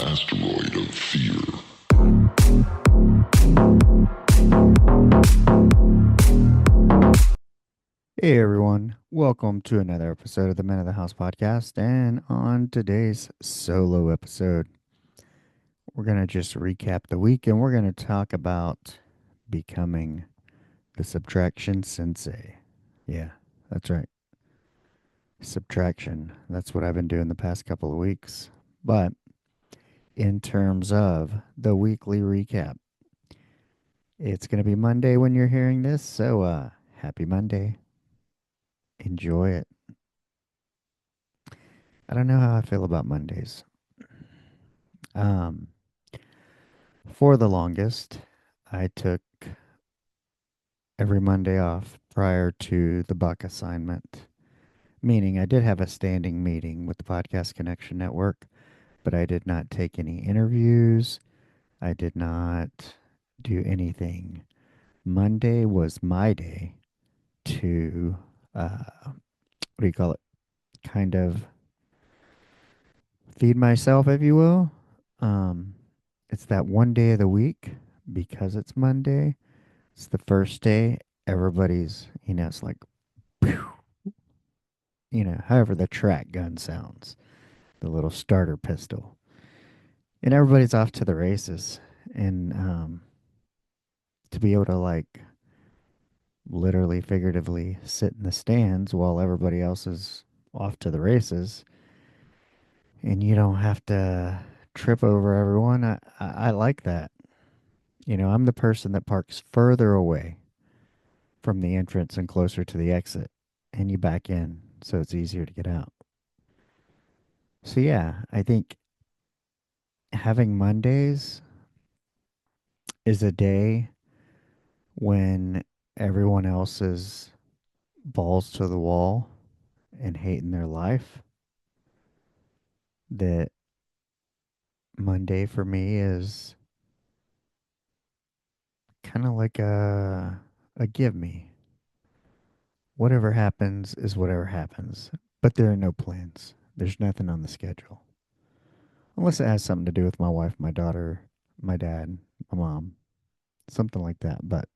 Asteroid of fear. Hey everyone, welcome to another episode of the Men of the House podcast. And on today's solo episode, we're going to just recap the week and we're going to talk about becoming the Subtraction Sensei. Yeah, that's right. Subtraction. That's what I've been doing the past couple of weeks. But in terms of the weekly recap, it's going to be Monday when you're hearing this. So, happy Monday. Enjoy it. I don't know how I feel about Mondays. Um, For the longest, I took every Monday off prior to the Buck assignment, meaning I did have a standing meeting with the Podcast Connection Network, but I did not take any interviews. I did not do anything. Monday was my day to, what do you call it? Kind of feed myself, if you will. Um, it's that one day of the week because it's Monday. It's the first day. Everybody's, it's like, pew, however the track gun sounds, the little starter pistol. And everybody's off to the races. And to be able to, like, literally, figuratively sit in the stands while everybody else is off to the races, and you don't have to trip over everyone, I like that. I'm the person that parks further away from the entrance and closer to the exit, and you back in so it's easier to get out. So yeah, I think having Mondays is a day when everyone else is balls to the wall and hating their life. That Monday for me is kind of like a give me. Whatever happens is whatever happens, but there are no plans. There's nothing on the schedule. Unless it has something to do with my wife, my daughter, my dad, my mom, something like that. But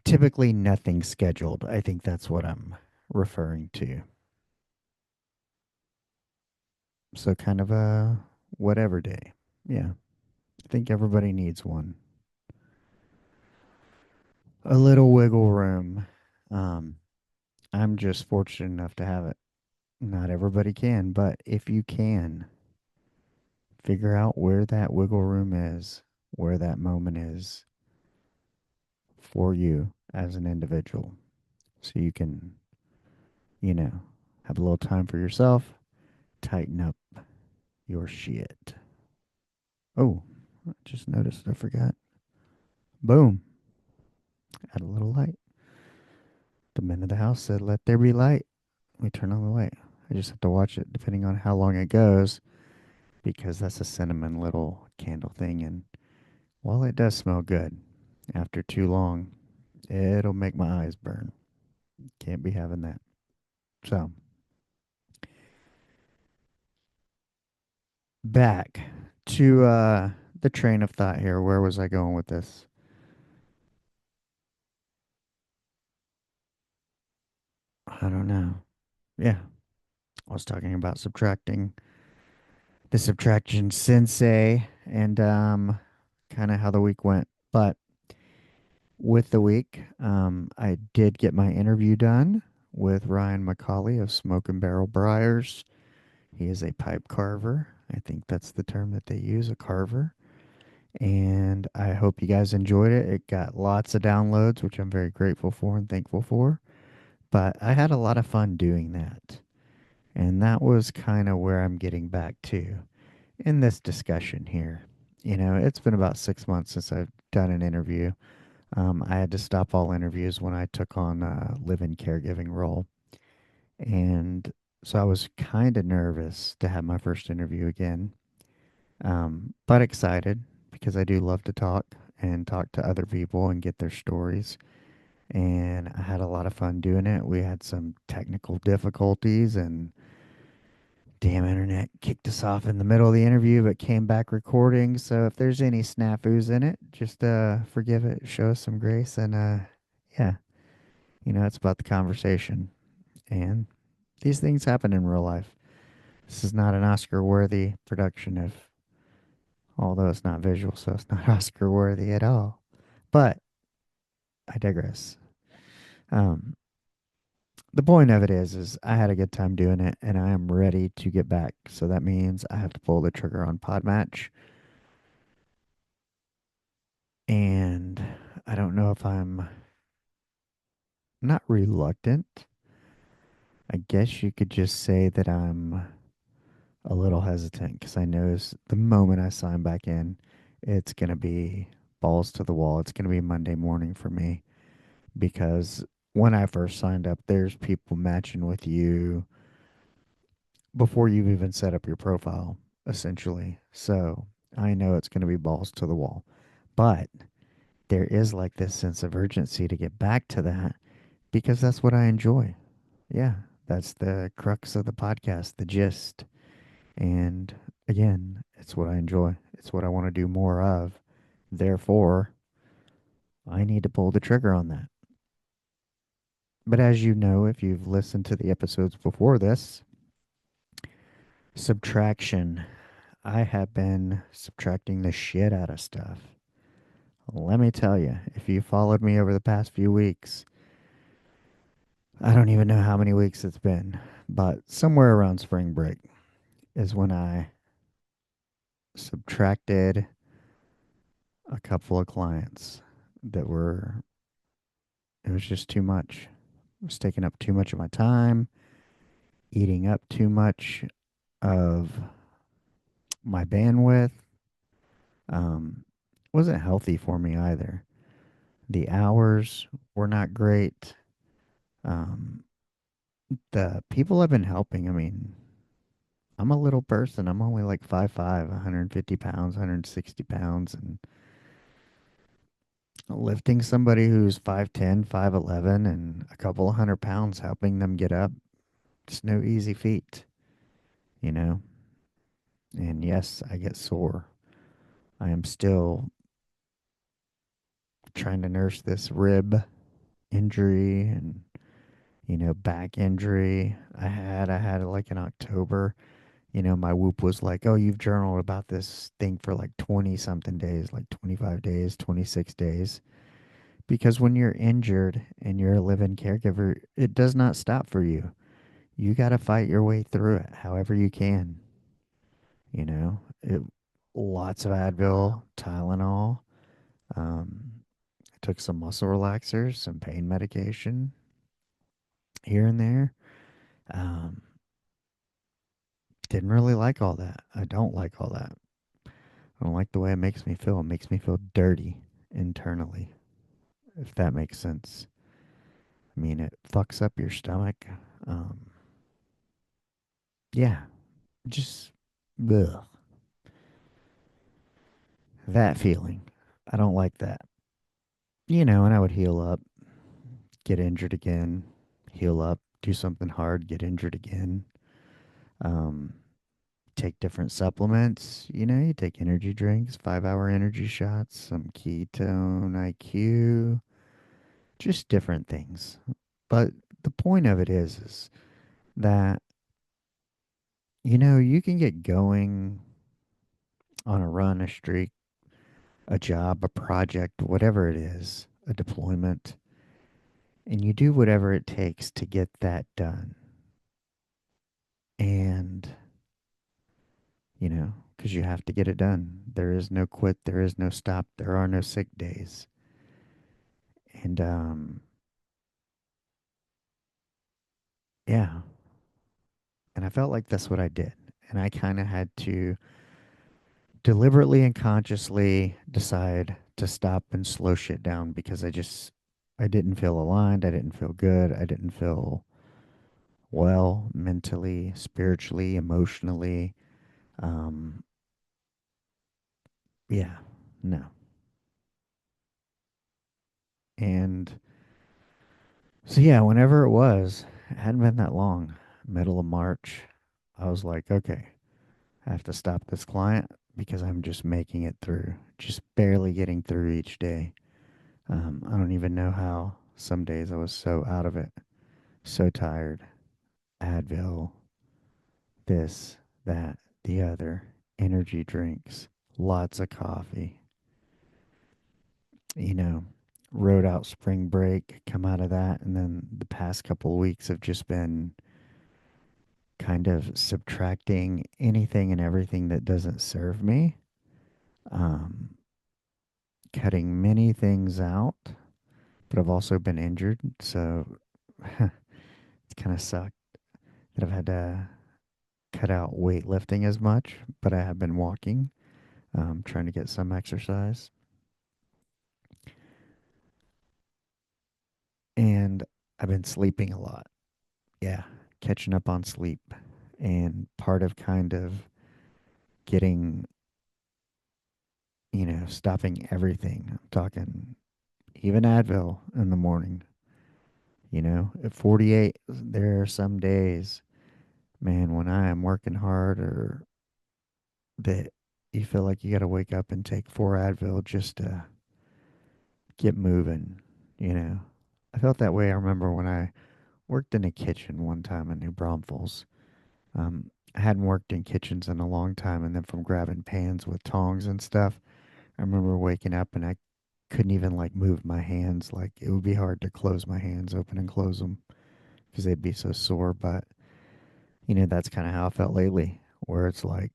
typically nothing scheduled. I think that's what I'm referring to. So kind of a whatever day. Yeah. I think everybody needs one. A little wiggle room. Um, I'm just fortunate enough to have it. Not everybody can, but if you can, figure out where that wiggle room is, where that moment is for you as an individual. So you can, you know, have a little time for yourself, tighten up your shit. Oh, I just noticed I forgot. Boom. Add a little light. The men of the house said, let there be light. We turn on the light. I just have to watch it depending on how long it goes because that's a cinnamon little candle thing. And while it does smell good, after too long, it'll make my eyes burn. Can't be having that. So, back to the train of thought here. Where was I going with this? I don't know. Yeah, I was talking about subtracting the subtraction sensei and kind of how the week went. But with the week, I did get my interview done with Ryan McCauley of Smoke and Barrel Briars. He is a pipe carver. I think that's the term that they use, a carver. And I hope you guys enjoyed it. It got lots of downloads, which I'm very grateful for and thankful for. But I had a lot of fun doing that. And that was kind of where I'm getting back to in this discussion here. It's been about 6 months since I've done an interview. I had to stop all interviews when I took on a live-in caregiving role. And so I was kind of nervous to have my first interview again, but excited because I do love to talk and talk to other people and get their stories. And I had a lot of fun doing it. We had some technical difficulties and damn internet kicked us off in the middle of the interview, but came back recording. So if there's any snafus in it, just forgive it, show us some grace, and yeah, it's about the conversation. And these things happen in real life. This is not an Oscar-worthy production of, although it's not visual, so it's not Oscar-worthy at all. But I digress. Um, the point of it is I had a good time doing it, and I am ready to get back. So that means I have to pull the trigger on Podmatch, and I don't know if I'm not reluctant. I guess you could just say that I'm a little hesitant because I know the moment I sign back in, it's going to be balls to the wall. It's going to be Monday morning for me because when I first signed up, there's people matching with you before you've even set up your profile, essentially. So I know it's going to be balls to the wall. But there is like this sense of urgency to get back to that because that's what I enjoy. Yeah, that's the crux of the podcast, the gist. And again, it's what I enjoy. It's what I want to do more of. Therefore, I need to pull the trigger on that. But as you know, if you've listened to the episodes before this, subtraction. I have been subtracting the shit out of stuff. Let me tell you, if you followed me over the past few weeks, I don't even know how many weeks it's been, but somewhere around spring break is when I subtracted a couple of clients that were, it was just too much. It was taking up too much of my time, eating up too much of my bandwidth. Um, wasn't healthy for me either. The hours were not great. Um, the people I've been helping, I mean, I'm a little person. I'm only like 5'5", 150 pounds, 160 pounds, and lifting somebody who's 5'10", 5'11", and a couple of 100 pounds, helping them get up, it's no easy feat, you know? And yes, I get sore. I am still trying to nurse this rib injury and, back injury I had it like in October. My whoop was like, oh, you've journaled about this thing for like 20 something days, like 25 days, 26 days. Because when you're injured and you're a living caregiver, it does not stop for you. You got to fight your way through it however you can. You know, it, lots of Advil, Tylenol. I took some muscle relaxers, some pain medication here and there. Um, didn't really like all that. I don't like all that. I don't like the way it makes me feel. It makes me feel dirty internally, if that makes sense. I mean, it fucks up your stomach. Um, yeah, just ugh, that feeling. I don't like that. And I would heal up, get injured again, heal up, do something hard, get injured again. Um, take different supplements. You take energy drinks, 5-hour energy shots, some ketone IQ, just different things. But the point of it is that, you can get going on a run, a streak, a job, a project, whatever it is, a deployment, and you do whatever it takes to get that done. And, because you have to get it done. There is no quit, there is no stop, there are no sick days. And, yeah. And I felt like that's what I did. And I kind of had to deliberately and consciously decide to stop and slow shit down because I didn't feel aligned. I didn't feel good. I didn't feel well mentally, spiritually, emotionally. Um, yeah, no. And so, yeah, whenever it was, it hadn't been that long, middle of March, I was like, okay, I have to stop this client because I'm just making it through, just barely getting through each day. I don't even know how. Some days I was so out of it, so tired. Advil, this, that, the other, energy drinks, lots of coffee, you know, rode out spring break, come out of that, and then the past couple of weeks have just been kind of subtracting anything and everything that doesn't serve me, um, cutting many things out, but I've also been injured, so it's kind of sucked that I've had to cut out weightlifting as much, but I have been walking, trying to get some exercise. And I've been sleeping a lot. Yeah, catching up on sleep. And part of kind of getting, stopping everything. I'm talking even Advil in the morning. At 48, there are some days, man, when I am working hard or that you feel like you got to wake up and take 4 Advil just to get moving, you know. I felt that way. I remember when I worked in a kitchen one time in New Braunfels. I hadn't worked in kitchens in a long time, and then from grabbing pans with tongs and stuff, I remember waking up and I couldn't even like move my hands. Like it would be hard to close my hands, open and close them because they'd be so sore. But that's kind of how I felt lately, where it's like,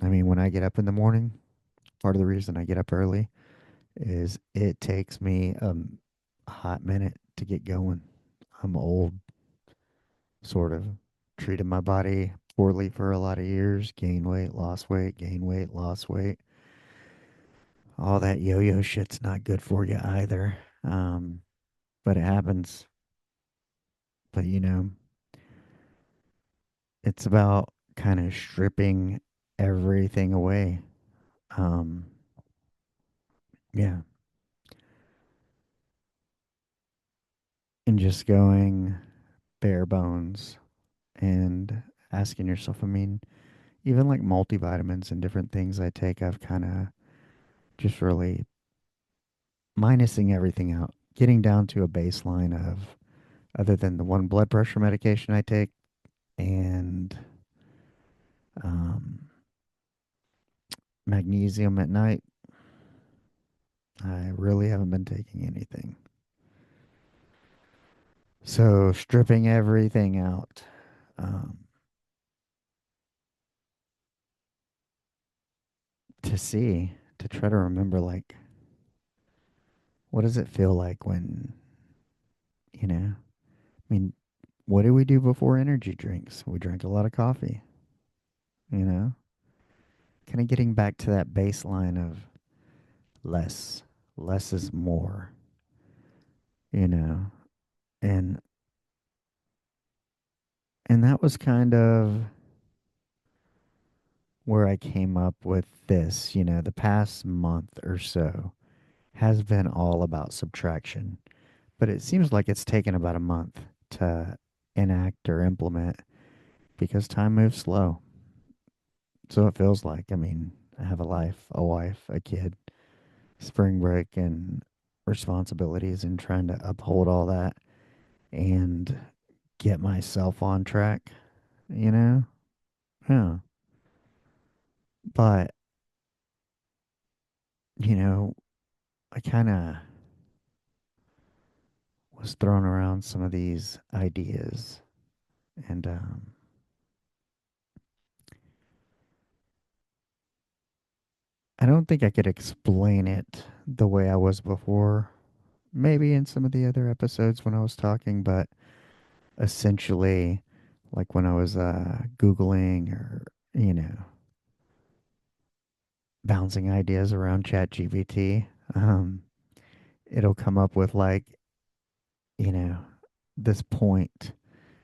I mean, when I get up in the morning, part of the reason I get up early is it takes me a hot minute to get going. I'm old, sort of. Treated my body poorly for a lot of years, gain weight, lost weight, gain weight, lost weight. All that yo yo shit's not good for you either. But it happens. But it's about kind of stripping everything away. Um, yeah. And just going bare bones and asking yourself, I mean, even like multivitamins and different things I take, I've kind of just really minusing everything out, getting down to a baseline of other than the one blood pressure medication I take and um, magnesium at night. I really haven't been taking anything. So stripping everything out um, to see, to try to remember, like, what does it feel like when, I mean, what did we do before energy drinks? We drank a lot of coffee, you know? Kind of getting back to that baseline of less. Less is more, you know? And and that was kind of where I came up with this, the past month or so has been all about subtraction. But it seems like it's taken about a month to enact or implement because time moves slow. So it feels like, I mean, I have a life, a wife, a kid, spring break, and responsibilities, and trying to uphold all that and get myself on track, you know? Yeah. But, you know, I kind of was throwing around some of these ideas, and I don't think I could explain it the way I was before. Maybe in some of the other episodes when I was talking, but essentially, like when I was Googling or, you know, bouncing ideas around ChatGPT, it'll come up with like, you know, this point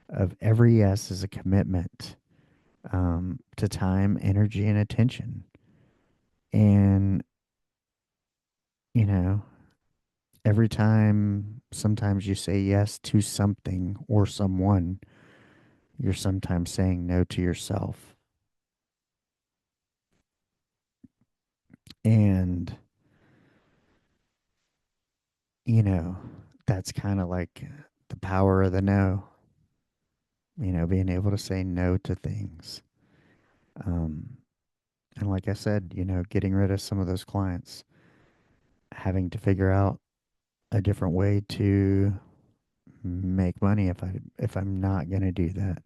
of every yes is a commitment to time, energy, and attention. And, you know, every time sometimes you say yes to something or someone, you're sometimes saying no to yourself. And, you know, that's kind of like the power of the no, being able to say no to things. Um, and like I said, getting rid of some of those clients, having to figure out a different way to make money if I'm not going to do that.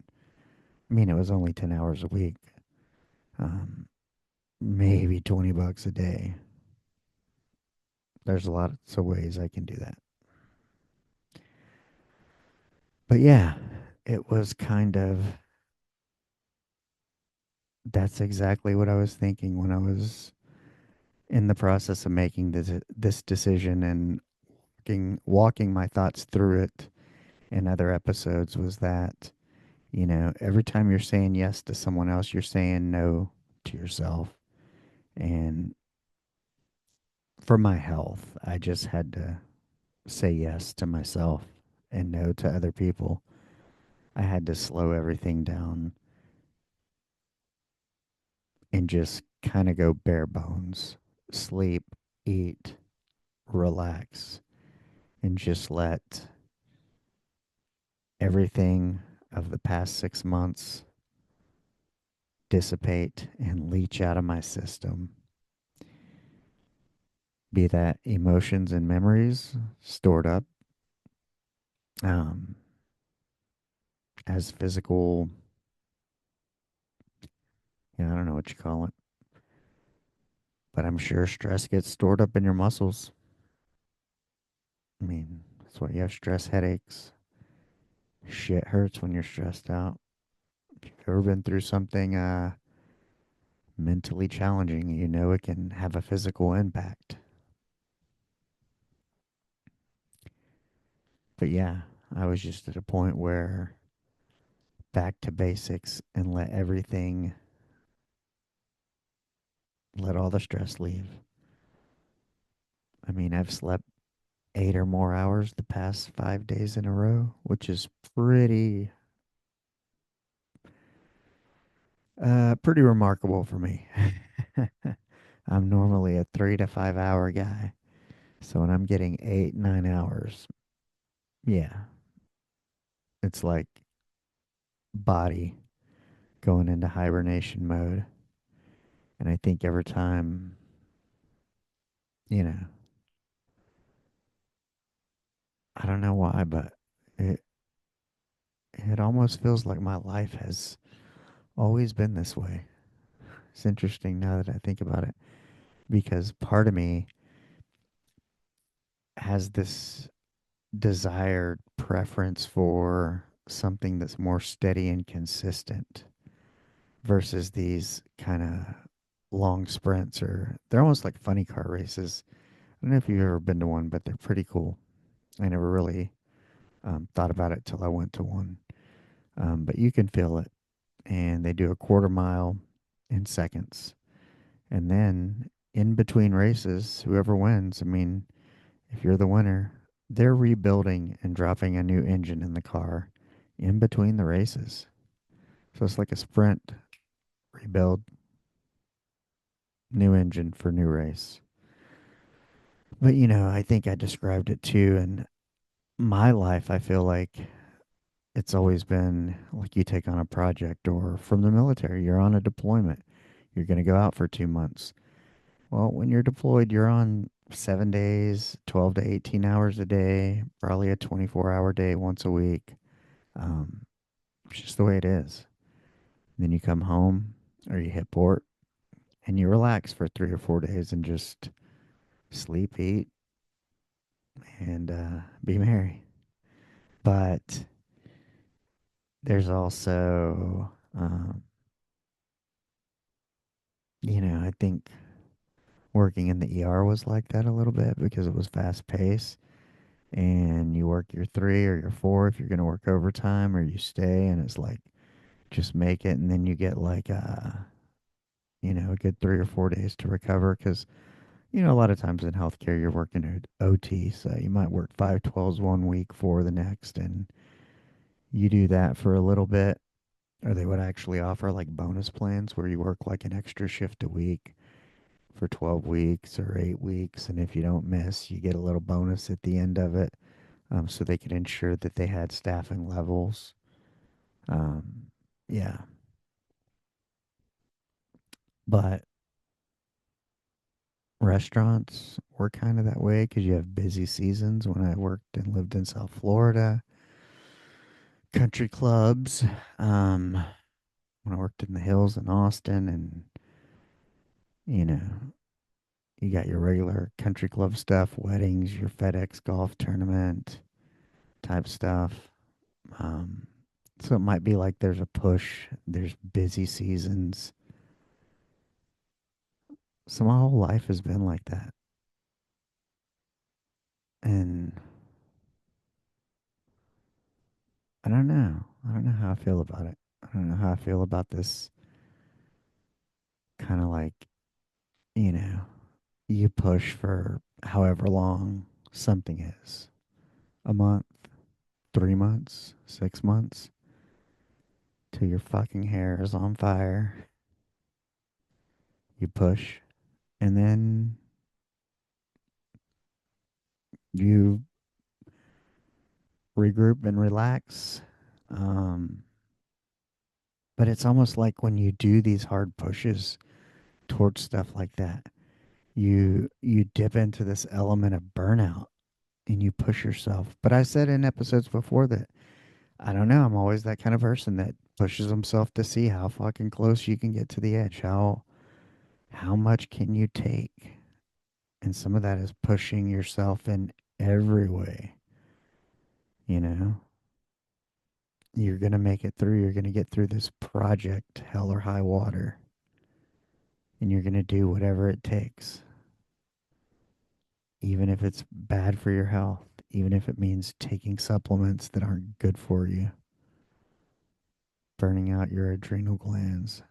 I mean, it was only 10 hours a week. Um, maybe $20 a day. There's lots of ways I can do that. But yeah, it was kind of that's exactly what I was thinking when I was in the process of making this decision and walking my thoughts through it in other episodes was that, every time you're saying yes to someone else, you're saying no to yourself. And for my health, I just had to say yes to myself and no to other people. I had to slow everything down and just kind of go bare bones, sleep, eat, relax, and just let everything of the past 6 months dissipate and leach out of my system. Be that emotions and memories stored up, um, as physical, I don't know what you call it, but I'm sure stress gets stored up in your muscles. I mean, that's why you have stress headaches. Shit hurts when you're stressed out. If you've ever been through something mentally challenging, it can have a physical impact. But yeah, I was just at a point where back to basics and let all the stress leave. I mean, I've slept 8 or more hours the past 5 days in a row, which is pretty remarkable for me. I'm normally a 3 to 5 hour guy. So when I'm getting 8, 9 hours, yeah, it's like body going into hibernation mode. And I think every time, you know, I don't know why, but it it almost feels like my life has always been this way. It's interesting now that I think about it because part of me has this desired preference for something that's more steady and consistent versus these kind of long sprints, or they're almost like funny car races. I don't know if you've ever been to one, but they're pretty cool. I never really thought about it till I went to one. But you can feel it. And they do a quarter mile in seconds. And then in between races, whoever wins, I mean, if you're the winner, they're rebuilding and dropping a new engine in the car in between the races. So it's like a sprint, rebuild, new engine for new race. But I think I described it too. And my life, I feel like it's always been like you take on a project, or from the military, you're on a deployment. You're going to go out for 2 months. Well, when you're deployed, you're on 7 days, 12 to 18 hours a day, probably a 24-hour day once a week. Um, it's just the way it is. Then you come home or you hit port and you relax for 3 or 4 days and just sleep, eat, and be merry. But there's also, I think working in the ER was like that a little bit because it was fast paced and you work your 3 or your 4 if you're going to work overtime, or you stay and it's like just make it, and then you get like a good 3 or 4 days to recover because a lot of times in healthcare you're working at OT, so you might work 5 12s one week for the next, and you do that for a little bit, Or they would actually offer like bonus plans where you work like an extra shift a week for 12 weeks or 8 weeks. And if you don't miss, you get a little bonus at the end of it. So they could ensure that they had staffing levels. Um, yeah. But restaurants were kind of that way because you have busy seasons. When I worked and lived in South Florida, country clubs, um, when I worked in the hills in Austin, and you know, you got your regular country club stuff, weddings, your FedEx golf tournament type stuff. Um, so it might be like there's a push, there's busy seasons. So my whole life has been like that. And I don't know. I don't know how I feel about it. I don't know how I feel about this kind of like, you know, you push for however long something is, a month, 3 months, 6 months, till your fucking hair is on fire. You push, and then you regroup and relax. Um, but it's almost like when you do these hard pushes towards stuff like that, you dip into this element of burnout and you push yourself. But I said in episodes before that I don't know, I'm always that kind of person that pushes himself to see how fucking close you can get to the edge. How much can you take? And some of that is pushing yourself in every way, you know? You're going to make it through. You're going to get through this project, hell or high water, and you're going to do whatever it takes, even if it's bad for your health, even if it means taking supplements that aren't good for you, burning out your adrenal glands.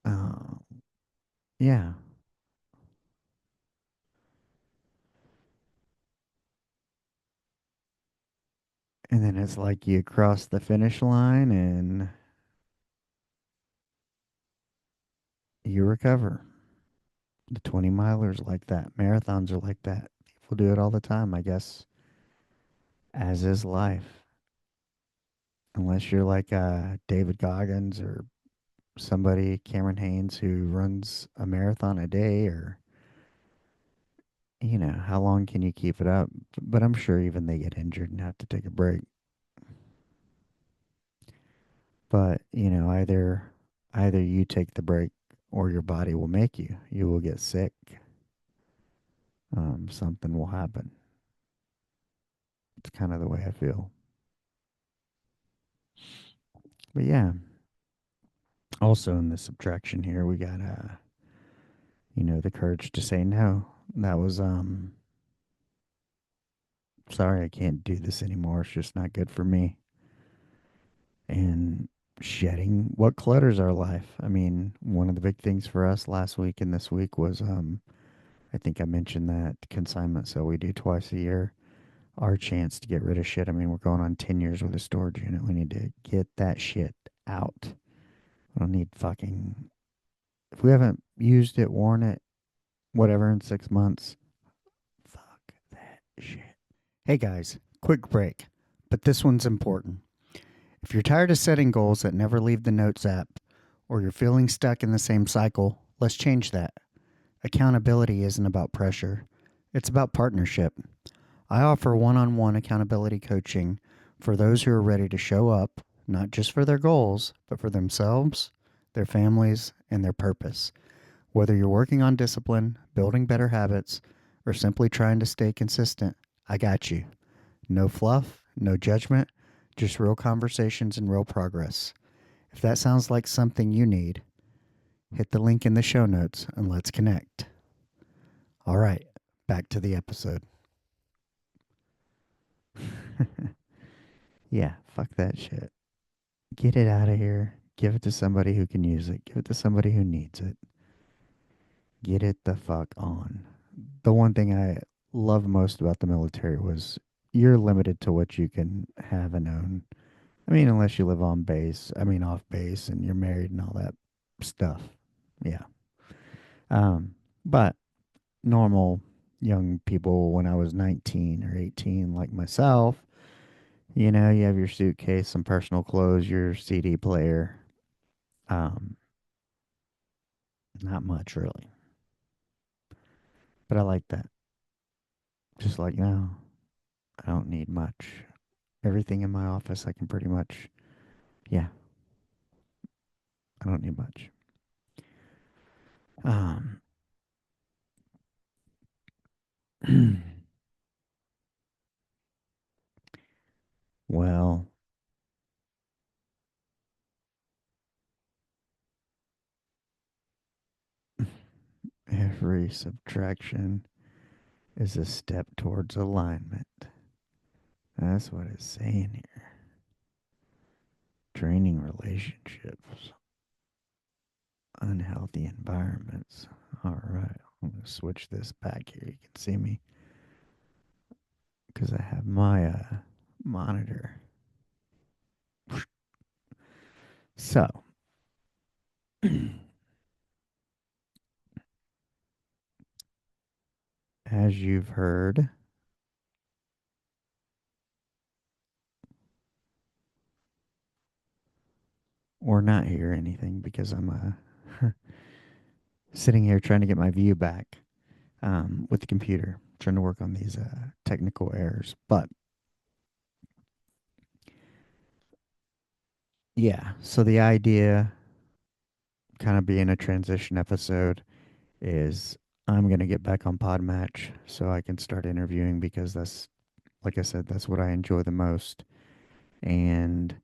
Uh, yeah. And then it's like you cross the finish line and you recover. The 20 milers like that. Marathons are like that. People do it all the time, I guess, as is life. Unless you're like David Goggins or somebody, Cameron Haynes, who runs a marathon a day, or, how long can you keep it up? But I'm sure even they get injured and have to take a break. But, either you take the break or your body will make you. You will get sick. Something will happen. It's kind of the way I feel. But yeah, also in the subtraction here, we got the courage to say no. That was sorry, I can't do this anymore. It's just not good for me. And shedding what clutters our life. I mean, one of the big things for us last week and this week was I think I mentioned that consignment sale we do twice a year. Our chance to get rid of shit. I mean, we're going on 10 years with a storage unit. We need to get that shit out. I don't need fucking. If we haven't used it, worn it, whatever in 6 months, fuck that shit. Hey guys, quick break. But this one's important. If you're tired of setting goals that never leave the Notes app, or you're feeling stuck in the same cycle, let's change that. Accountability isn't about pressure, it's about partnership. I offer one on one accountability coaching for those who are ready to show up, not just for their goals, but for themselves, their families, and their purpose. Whether you're working on discipline, building better habits, or simply trying to stay consistent, I got you. No fluff, no judgment, just real conversations and real progress. If that sounds like something you need, hit the link in the show notes and let's connect. All right, back to the episode. Yeah, fuck that shit. Get it out of here. Give it to somebody who can use it. Give it to somebody who needs it. Get it the fuck on. The one thing I love most about the military was you're limited to what you can have and own. I I mean, unless you live on base, I mean, off base and you're married and all that stuff. Yeah. Um, but normal young people when I was 19 or 18, like myself, you have your suitcase, some personal clothes, your CD player. Um, Not much really, but I like that. Just like now, I don't need much. Everything in my office, I can pretty much, yeah, I don't need much. Um, well, every subtraction is a step towards alignment. That's what it's saying here. Draining relationships, unhealthy environments. All right, I'm going to switch this back here. You can see me because I have my monitor. So, as you've heard, or not hear anything because I'm sitting here trying to get my view back with the computer, trying to work on these technical errors. But yeah, so the idea, kind of being a transition episode, is I'm going to get back on Podmatch so I can start interviewing because that's, like I said, that's what I enjoy the most. And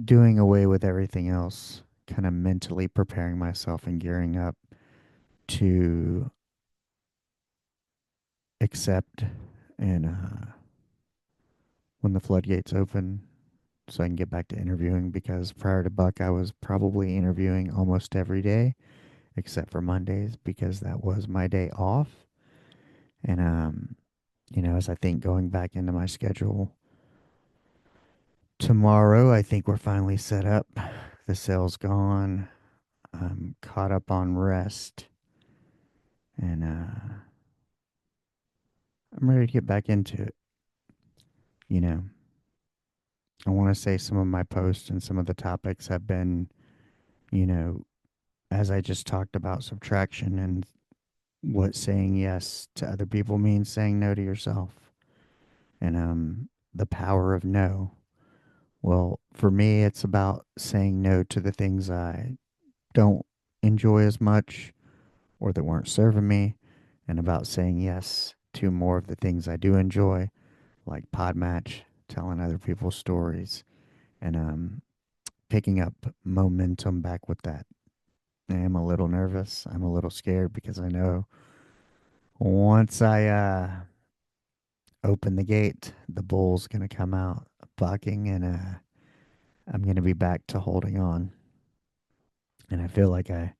doing away with everything else, kind of mentally preparing myself and gearing up to accept and when the floodgates open so I can get back to interviewing because prior to Buck, I was probably interviewing almost every day except for Mondays because that was my day off. And, as I think going back into my schedule tomorrow, I think we're finally set up. The sale's gone. I'm caught up on rest. And I'm ready to get back into it. You know, I want to say some of my posts and some of the topics have been, you know, as I just talked about subtraction and what saying yes to other people means saying no to yourself. And the power of no. Well, for me, it's about saying no to the things I don't enjoy as much or that weren't serving me, and about saying yes to more of the things I do enjoy, like Podmatch, telling other people's stories, and picking up momentum back with that. I am a little nervous. I'm a little scared because I know once I open the gate, the bull's going to come out bucking, and I'm going to be back to holding on. And I feel like I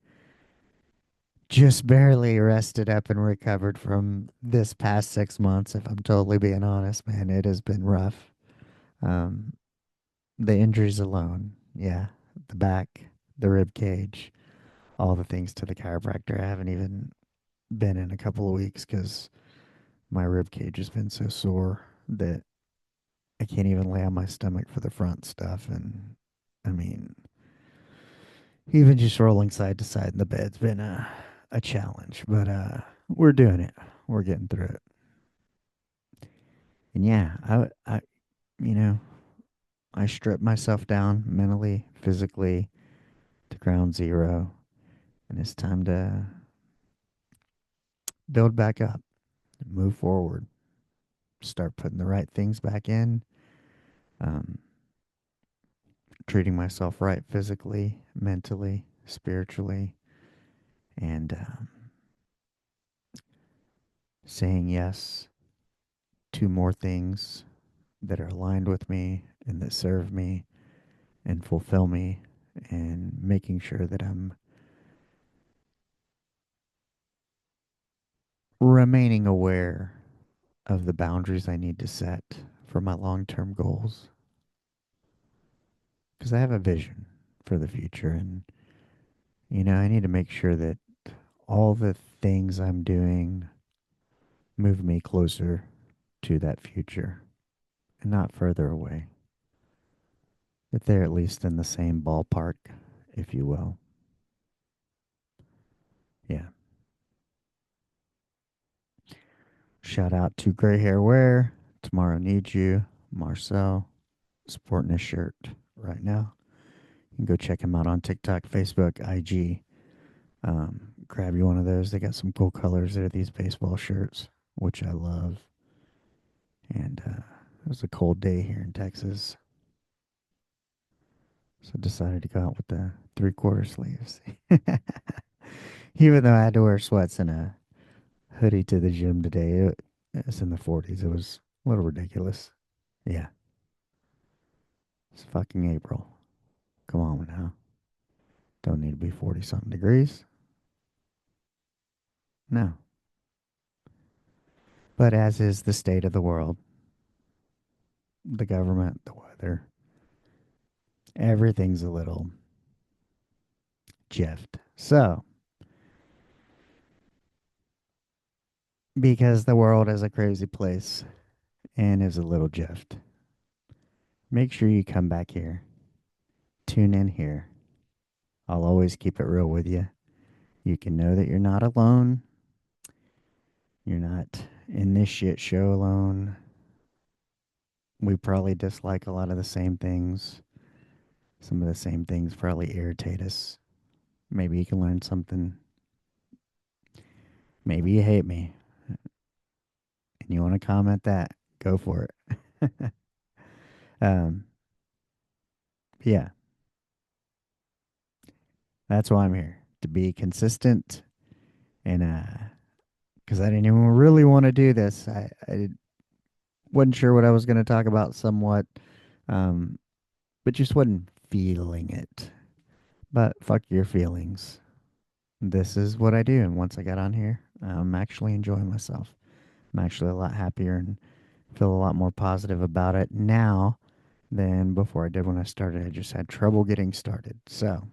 just barely rested up and recovered from this past 6 months. If I'm totally being honest, man, it has been rough. Um, the injuries alone, yeah, the back, the rib cage, all the things to the chiropractor. I haven't even been in a couple of weeks because my rib cage has been so sore that I can't even lay on my stomach for the front stuff. And I mean, even just rolling side to side in the bed's been a challenge, but we're doing it. We're getting through it. And yeah, you know, I stripped myself down mentally, physically to ground zero, and it's time to build back up, move forward, start putting the right things back in, um, treating myself right physically, mentally, spiritually, and saying yes to more things that are aligned with me and that serve me and fulfill me, and making sure that I'm remaining aware of the boundaries I need to set for my long term goals. because I have a vision for the future, and I need to make sure that all the things I'm doing move me closer to that future and not further away. That they're at least in the same ballpark, if you will. Yeah. Shout out to Gray Hair Wear. Tomorrow Needs You. Marcel. Sporting his shirt right now. You can go check him out on TikTok, Facebook, IG. Grab you one of those. They got some cool colors. They're these baseball shirts, which I love. And it was a cold day here in Texas. So I decided to go out with the 3/4 sleeves. Even though I had to wear sweats and a hoodie to the gym today, it's in the 40s. It was a little ridiculous. Yeah, it's fucking April. Come on now. Don't need to be 40 something degrees. No. But as is the state of the world, the government, the weather, everything's a little jiffed. So, because the world is a crazy place and is a little jiffed, make sure you come back here. Tune in here. I'll always keep it real with you. You can know that you're not alone. You're not in this shit show alone. We probably dislike a lot of the same things. Some of the same things probably irritate us. Maybe you can learn something. Maybe you hate me and you want to comment that. Go for it. um, yeah, that's why I'm here to be consistent and because I didn't even really want to do this. I wasn't sure what I was going to talk about somewhat, um, but just wasn't feeling it. But fuck your feelings. This is what I do. And once I got on here, I'm actually enjoying myself. I'm actually a lot happier and feel a lot more positive about it now than before I did when I started. I just had trouble getting started. So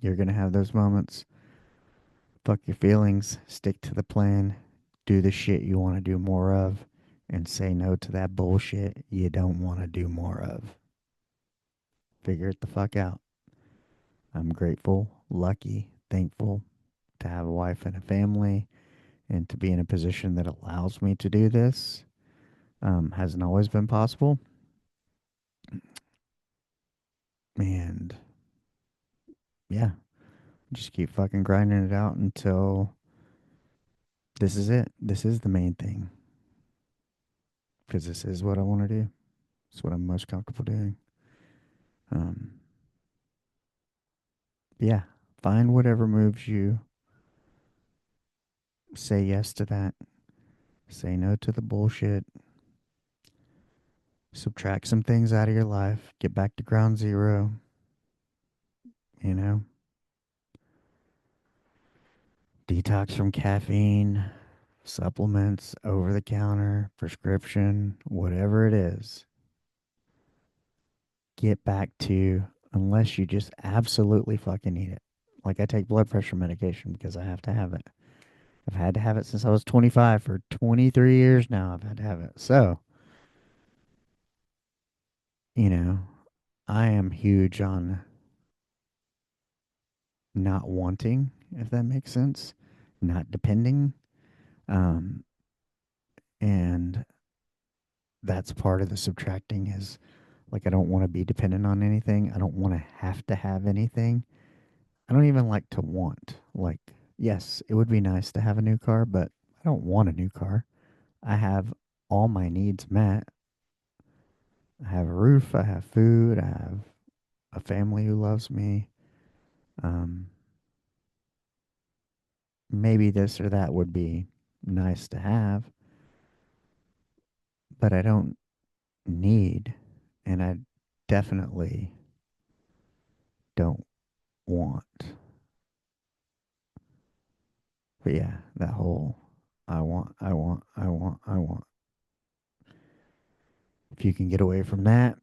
you're going to have those moments. Fuck your feelings. Stick to the plan. Do the shit you want to do more of. And say no to that bullshit you don't want to do more of. Figure it the fuck out. I'm grateful, lucky, thankful to have a wife and a family and to be in a position that allows me to do this. Hasn't always been possible. And yeah, just keep fucking grinding it out until this is it. This is the main thing. Because this is what I want to do. It's what I'm most comfortable doing. Um, yeah, find whatever moves you. Say yes to that. Say no to the bullshit. Subtract some things out of your life. Get back to ground zero. You know, detox from caffeine, supplements, over the counter, prescription, whatever it is. Get back to, unless you just absolutely fucking need it. Like I take blood pressure medication because I have to have it. I've had to have it since I was 25. For 23 years now. I've had to have it. So, you know, I am huge on not wanting, if that makes sense, not depending. Um, and that's part of the subtracting is like, I don't want to be dependent on anything. I don't want to have anything. I don't even like to want. Like, yes, it would be nice to have a new car, but I don't want a new car. I have all my needs met. I have a roof, I have food, I have a family who loves me. Um, Maybe this or that would be nice to have, but I don't need, and I definitely don't want. But yeah, that whole I want. If you can get away from that,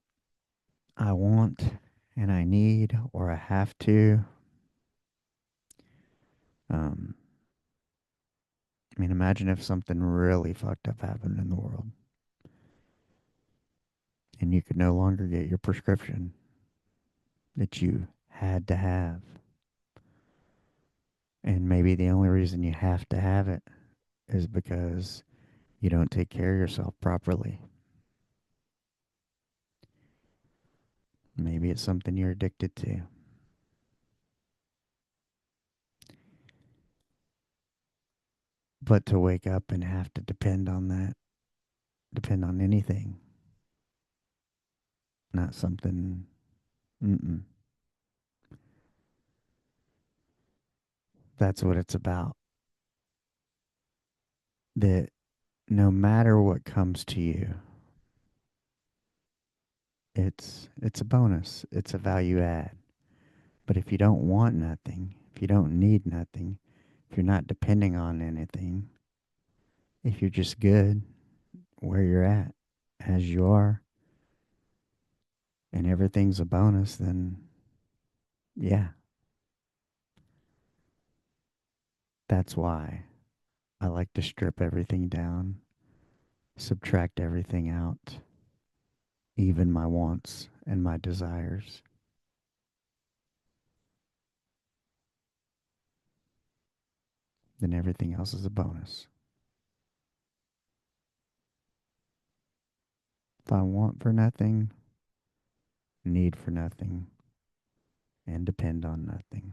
I want and I need or I have to. Um, I mean, imagine if something really fucked up happened in the world and you could no longer get your prescription that you had to have. And maybe the only reason you have to have it is because you don't take care of yourself properly. Maybe it's something you're addicted to. But to wake up and have to depend on that, depend on anything, not something, mm-mm. That's what it's about. That no matter what comes to you, it's a bonus. It's a value add. But if you don't want nothing, if you don't need nothing, if you're not depending on anything, if you're just good where you're at, as you are, and everything's a bonus, then yeah, that's why I like to strip everything down, subtract everything out, even my wants and my desires. Then everything else is a bonus. If I want for nothing, need for nothing, and depend on nothing,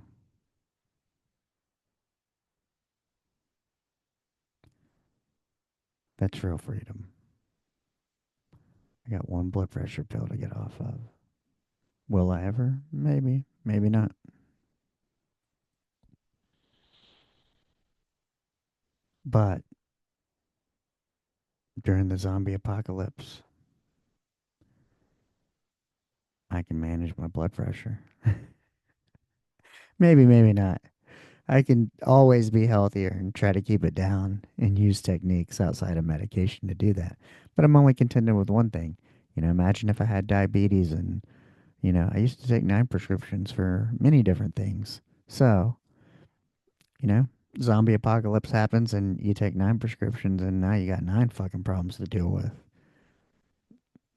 that's real freedom. I got one blood pressure pill to get off of. Will I ever? Maybe, maybe not. But during the zombie apocalypse, I can manage my blood pressure. Maybe, maybe not. I can always be healthier and try to keep it down and use techniques outside of medication to do that. But I'm only contending with one thing. Imagine if I had diabetes and, I used to take 9 prescriptions for many different things. So, you know, zombie apocalypse happens and you take 9 prescriptions and now you got 9 fucking problems to deal with.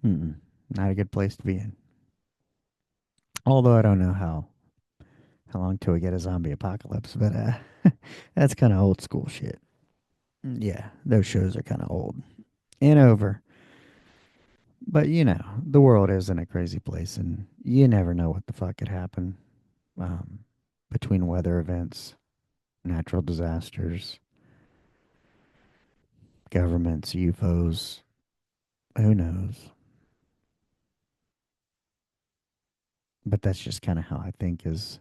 Mm-mm, not a good place to be in. Although I don't know how long till we get a zombie apocalypse, but that's kind of old school shit. Yeah, those shows are kind of old and over. But the world is in a crazy place, and you never know what the fuck could happen um, between weather events, natural disasters, governments, UFOs. Who knows? But that's just kind of how I think is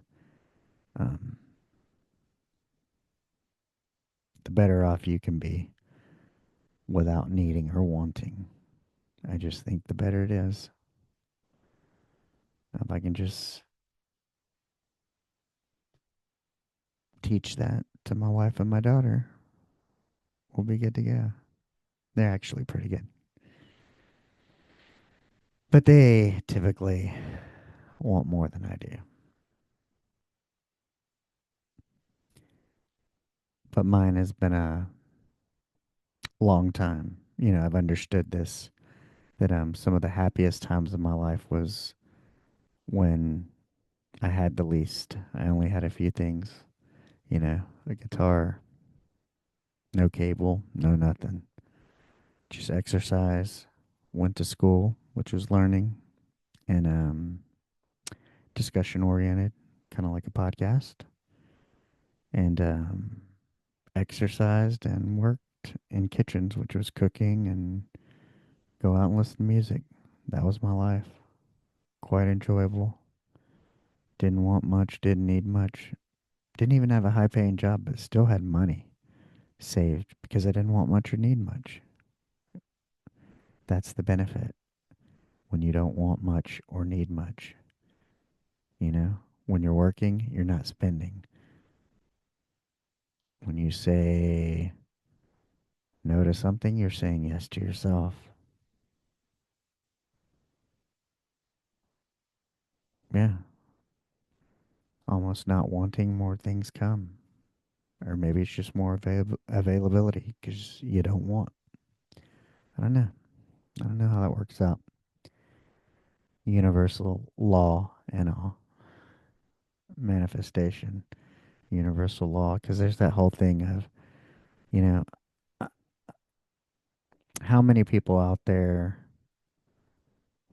um, the better off you can be without needing or wanting. I just think the better it is. If I can just teach that to my wife and my daughter, we'll be good to go. They're actually pretty good. But they typically want more than I do. But mine has been a long time. I've understood this that some of the happiest times of my life was when I had the least. I only had a few things, a guitar, no cable, no nothing. Just exercise, went to school, which was learning, and discussion oriented, kind of like a podcast, and exercised and worked in kitchens, which was cooking and go out and listen to music. That was my life. Quite enjoyable. Didn't want much, didn't need much. Didn't even have a high paying job, but still had money saved because I didn't want much or need much. That's the benefit when you don't want much or need much. When you're working, you're not spending. When you say no to something, you're saying yes to yourself. Yeah, almost not wanting more things come. Or maybe it's just more availability because you don't want. I don't know. I don't know how that works out. Universal law and all. Manifestation. Universal law. Because there's that whole thing of, you know, uh, how many people out there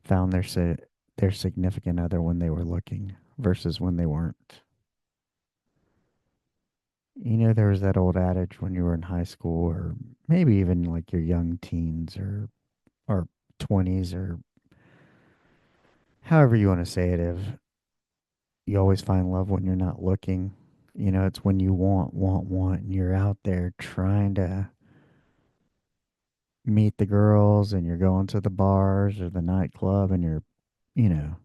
found their significant other when they were looking versus when they weren't. There was that old adage when you were in high school or maybe even like your young teens or 20s or however you want to say it, if you always find love when you're not looking. It's when you want, and you're out there trying to meet the girls and you're going to the bars or the nightclub and you're, you know,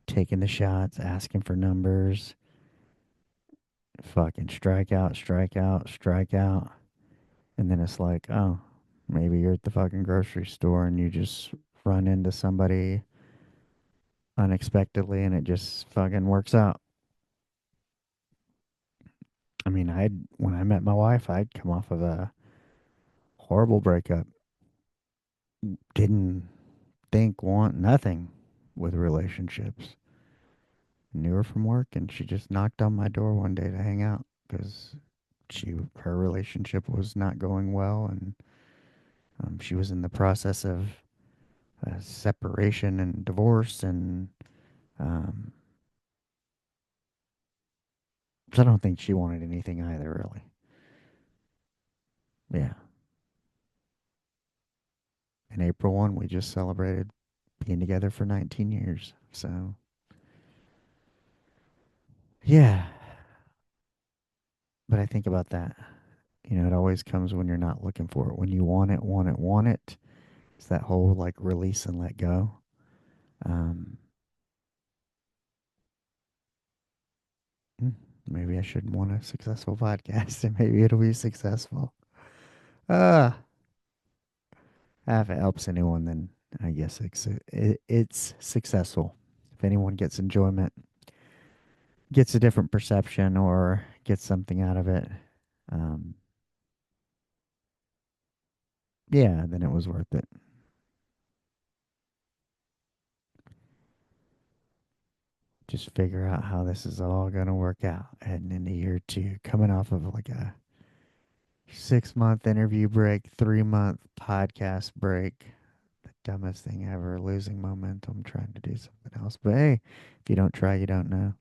taking the shots, asking for numbers, fucking strike out, strike out, strike out. And then it's like, oh, maybe you're at the fucking grocery store and you just run into somebody unexpectedly and it just fucking works out. I mean, when I met my wife, I'd come off of a horrible breakup. Didn't think, want nothing with relationships. Knew her from work and she just knocked on my door one day to hang out because her relationship was not going well and she was in the process of separation and divorce and um, so I don't think she wanted anything either, really. Yeah. In April 1, we just celebrated being together for 19 years. So, yeah. But I think about that. It always comes when you're not looking for it. When you want it, want it, want it. It's that whole like release and let go. Um, hmm, maybe I should want a successful podcast and maybe it'll be successful. Uh, if it helps anyone, then I guess it's successful. If anyone gets enjoyment, gets a different perception, or gets something out of it, um, yeah, then it was worth it. Just figure out how this is all going to work out heading into year two, coming off of like a 6 month interview break, 3 month podcast break. The dumbest thing ever, losing momentum, trying to do something else. But hey, if you don't try, you don't know.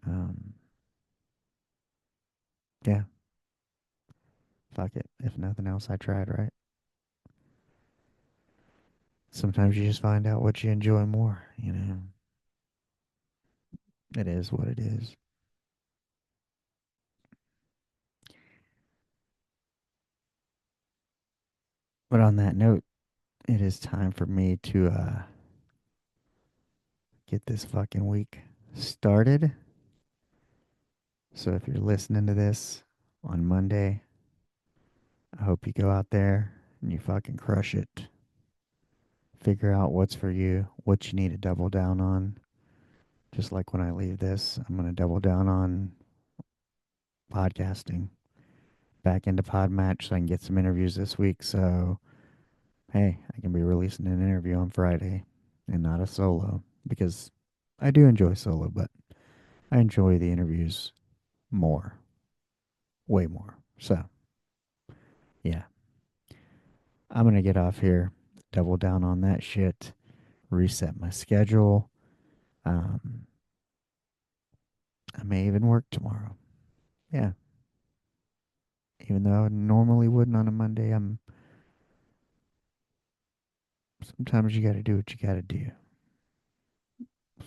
Um, yeah, fuck it. If nothing else, I tried, right? Sometimes you just find out what you enjoy more. It is what it is. But on that note, it is time for me to get this fucking week started. So if you're listening to this on Monday, I hope you go out there and you fucking crush it. Figure out what's for you, what you need to double down on. Just like when I leave this, I'm going to double down on podcasting. Back into Podmatch so I can get some interviews this week. So, hey, I can be releasing an interview on Friday and not a solo because I do enjoy solo, but I enjoy the interviews more, way more. So, yeah, I'm going to get off here, double down on that shit, reset my schedule. Um, I may even work tomorrow. Yeah, even though I normally wouldn't on a Monday, sometimes you got to do what you got to do.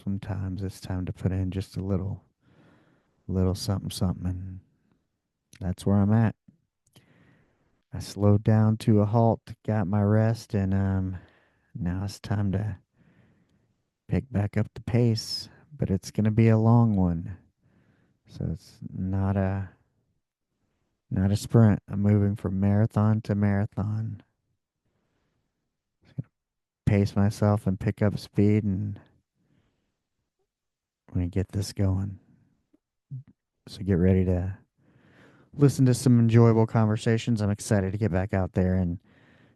Sometimes it's time to put in just a little something, something, and that's where I'm at. I slowed down to a halt, got my rest, and now it's time to pick back up the pace. But it's gonna be a long one, so it's not a sprint. I'm moving from marathon to marathon. Pace myself and pick up speed, and when we get this going. So get ready to listen to some enjoyable conversations. I'm excited to get back out there and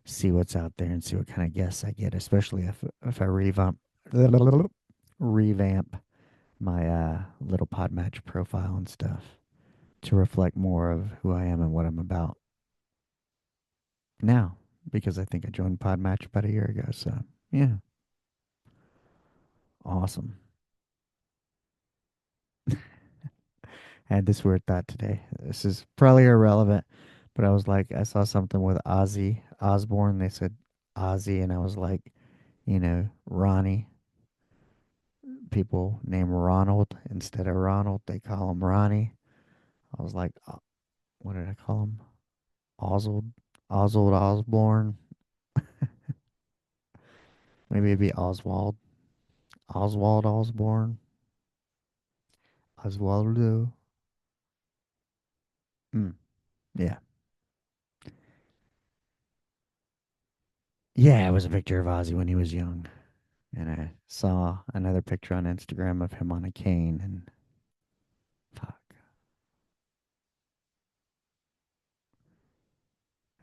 see what's out there and see what kind of guests I get, especially if I revamp my little Podmatch profile and stuff to reflect more of who I am and what I'm about now, because I think I joined Podmatch about a year ago. So yeah, awesome. I had this weird thought today. This is probably irrelevant, but I was like, I saw something with Ozzy Osbourne. They said Ozzy, and I was like, Ronnie. People name Ronald instead of Ronald. They call him Ronnie. I was like, what did I call him? Oswald. Oswald Osborne. Maybe it'd be Oswald. Oswald Osborne. Oswaldo. Hmm. Yeah. Yeah, it was a picture of Ozzy when he was young. And I saw another picture on Instagram of him on a cane, and fuck.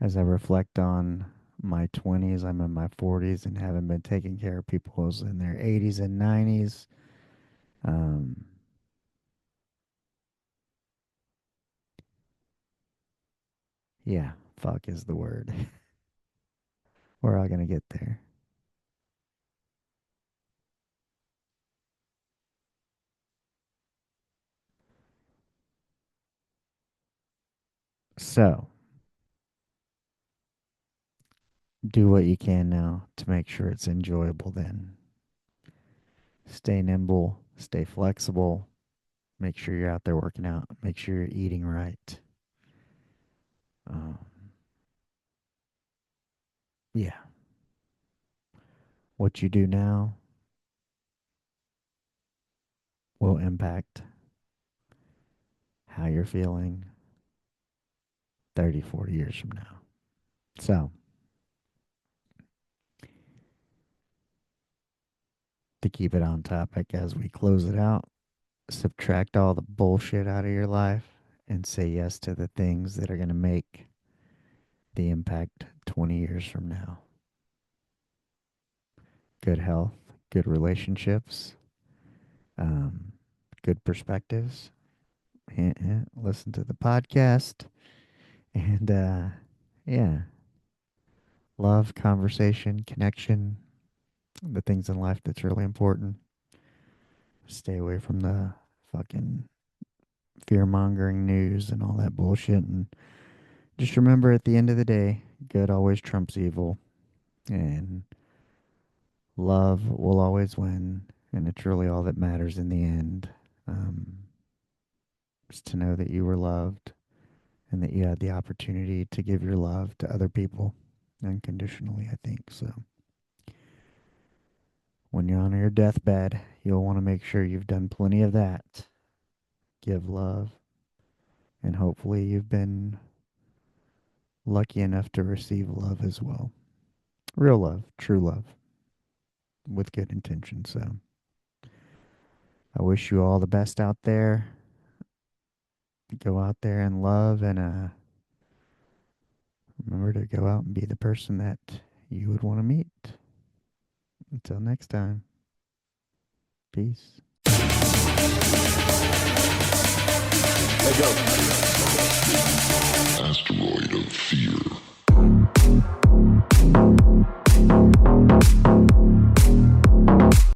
As I reflect on my 20s, I'm in my 40s and haven't been taking care of people who's in their 80s and 90s. Um, yeah, fuck is the word. We're all going to get there. So, do what you can now to make sure it's enjoyable then. Stay nimble, stay flexible, make sure you're out there working out, make sure you're eating right. Um, yeah, what you do now will impact how you're feeling 30, 40 years from now. So, to keep it on topic as we close it out, subtract all the bullshit out of your life and say yes to the things that are going to make the impact 20 years from now. Good health, good relationships, um, good perspectives. Listen to the podcast. And yeah, love, conversation, connection, the things in life that's really important. Stay away from the fucking fear mongering news and all that bullshit. And just remember at the end of the day, good always trumps evil. And love will always win. And it's really all that matters in the end. Is to know that you were loved and that you had the opportunity to give your love to other people unconditionally, I think. So when you're on your deathbed, you'll want to make sure you've done plenty of that. Give love, and hopefully you've been lucky enough to receive love as well. Real love, true love, with good intention. So I wish you all the best out there. Go out there and love, and remember to go out and be the person that you would want to meet. Until next time, peace. Let's go.